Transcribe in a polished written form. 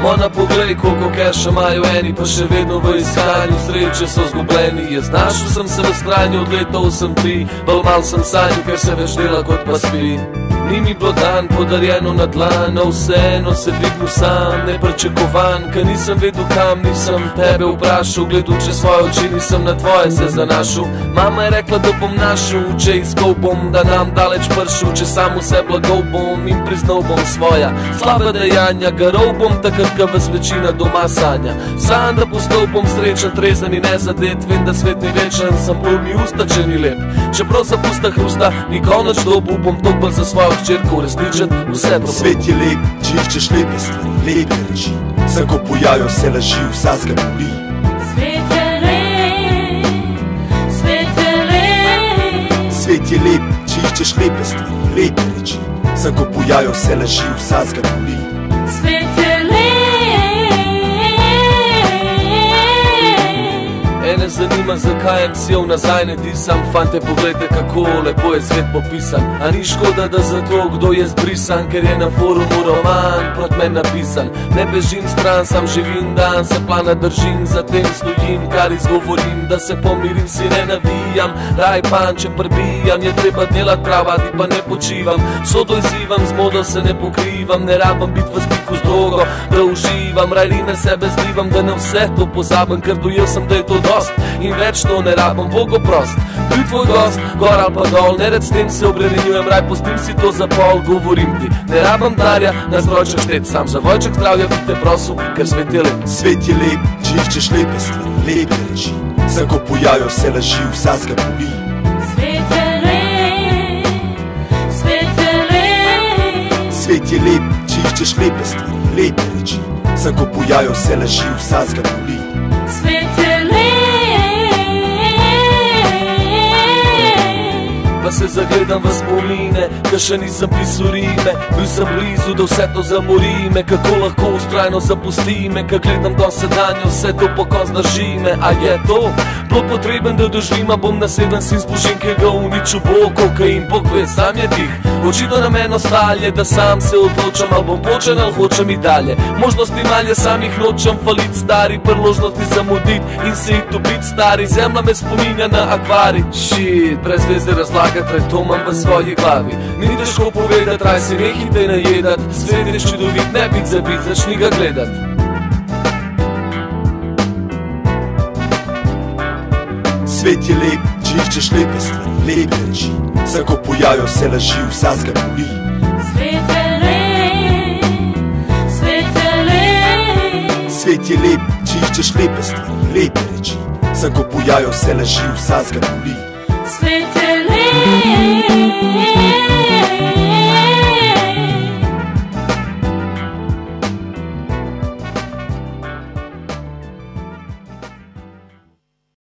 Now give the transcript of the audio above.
Samo na poglej, koliko keša imajo eni, pa še vedno v iskanju sreče so zgubljeni. Jaz našel sem se v stranju, od leta 8-3, bolj mal sem sanju, ker se več dela kot pa spi. Ni mi bilo dan podarjeno na dlan, a vseeno se dvignil sam, nepričakovan, ker nisem vedel kam, nisem tebe vprašal, gledal čez svoje oči, nisem na tvoje se zanašal. Mama je rekla, da bom našel, če iskal bom, da nam daleč pršel, če sam vse blagal bom in priznal bom svoja slaba dejanja, garov bom takrat, ko vas večina doma sanja. Sam da postal bom srečen, trezen in nezadet, vem, da svet ni večen, sem polni usta, če ni lep. Čeprav za pusta hrusta, nikoli nič dobu, bom topel za svojo včerko uresničen vse problem. Svet je lep, če iščeš lepe stvari, lepe reči, sem ko pojavijo se laži, vsas ga boli. Svet je lep, svet je lep. Svet je lep, če iščeš lepe stvari, lepe reči, sem ko pojavijo se laži, vsas ga boli. Svet je lep. Ene zanima, zakaj MCov nazaj ne disam. Fante, pogledajte, kako lepo je svet popisan. A ni škoda, da zato, kdo je zbrisan, ker je na forumu roman prot men napisan. Ne bežim stran, sam živim dan, se plana držim, zatem stojim, kar izgovorim, da se pomirim, si ne navijam. Raj pan, če prbijam, je treba delat pravati, pa ne počivam. Sodo izzivam, z modo se ne pokrivam, ne rabam bit v stiku z drogo, da uživam. Raj rime sebe zlivam, da ne vse to pozabim, ker dojel sem, da je to dost in več to ne rabam, Bogo prost. Bil tvoj gost, gor ali pa dol, ne red s tem se obremenjujem, raj pustim si to za pol, govorim ti, ne rabam darja, na zdrojček štet, sam za vojček zdravja bi te prosil, ker svet je lep. Svet je lep, če iščeš lepe stvari, lepe reči, sem ko pojavijo se laži, vsas ga boli. Svet je lep, svet je lep. Svet je lep, če iščeš lepe stvari, lepe reči, sem ko pojavijo se laži, vsas ga boli. Svet je lep. Pa se zagledam v spomine, ka še nisem pisal rime. Bil sem blizu, da vse to zamori me, kako lahko ustrajno zapusti me, ka gledam do sedanjo, vse to poko zdrži me. A je to bilo potreben, da doživim, a bom naseden sin spožin, ki ga uničil bo kokain, Bog ve, sam je tih. Očitno na meni ostalje, da sam se odločam, ali bom počen ali hočem i dalje. Možnosti malje samih nočem falit, stari priložnosti zamudit in se it ubit, stari. Zemlja me spominja na akvari. Shit, brez veze razlagat, raj to imam v svoji glavi. Ni težko povedat, raj se nehite najedat. Svet je čudovit, ne bit zabit, začni ga gledat. Svet je lep, če iščeš lepe stvari, lepe reči, sem ko pojavijo se laži, vsas ga boli. Svet je lep, svet je lep. Svet je lep, če iščeš lepe stvari, lepe reči, sem ko pojavijo se laži, vsas ga boli. Svet je lep.